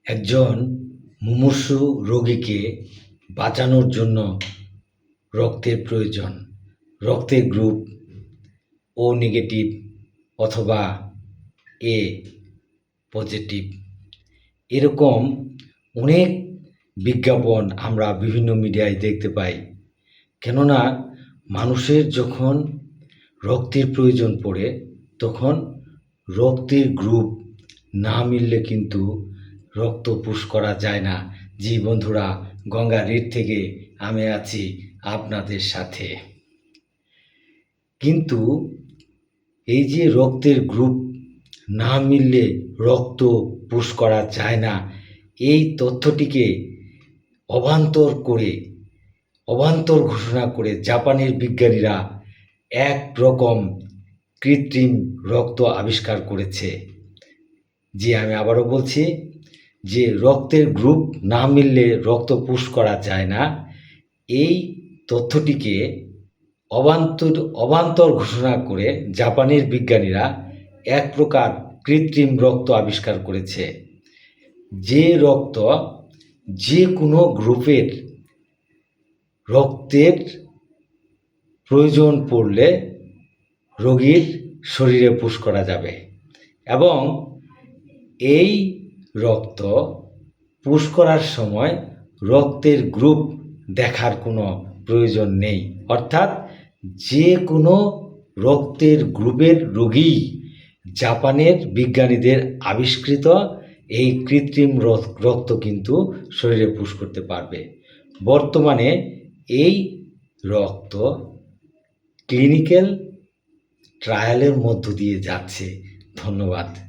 একজন মুমূর্ষু রোগীকে বাঁচানোর জন্য রক্তের প্রয়োজন। রক্তের গ্রুপ ও নেগেটিভ অথবা এ পজিটিভ। এরকম অনেক বিজ্ঞাপন আমরা বিভিন্ন মিডিয়ায় দেখতে পাই। কেননা মানুষের যখন রক্তের প্রয়োজন পড়ে তখন রক্তের গ্রুপ না মিললে কিন্তু রক্ত পুশ করা যায় না। জি বন্ধুরা, গঙ্গা রেড থেকে আমি আছি আপনাদের সাথে। কিন্তু এই যে রক্তের গ্রুপ না মিললে রক্ত পুশ করা যায় না, এই তথ্যটিকে অবান্তর ঘোষণা করে জাপানের বিজ্ঞানীরা এক রকম কৃত্রিম রক্ত আবিষ্কার করেছে। জি, আমি আবারও বলছি যে রক্তের গ্রুপ না মিললে রক্ত পুশ করা যায় না, এই তথ্যটিকে অবান্তর ঘোষণা করে জাপানের বিজ্ঞানীরা এক প্রকার কৃত্রিম রক্ত আবিষ্কার করেছে। যে রক্ত যে কোনো গ্রুপের রক্তের প্রয়োজন পড়লে রোগীর শরীরে পুশ করা যাবে এবং এই রক্ত পুশ করার সময় রক্তের গ্রুপ দেখার কোনো প্রয়োজন নেই। অর্থাৎ যে কোনো রক্তের গ্রুপের রোগী জাপানের বিজ্ঞানীদের আবিষ্কৃত এই কৃত্রিম রক্ত কিন্তু শরীরে পুশ করতে পারবে। বর্তমানে এই রক্ত ক্লিনিক্যাল ট্রায়ালের মধ্য দিয়ে যাচ্ছে। ধন্যবাদ।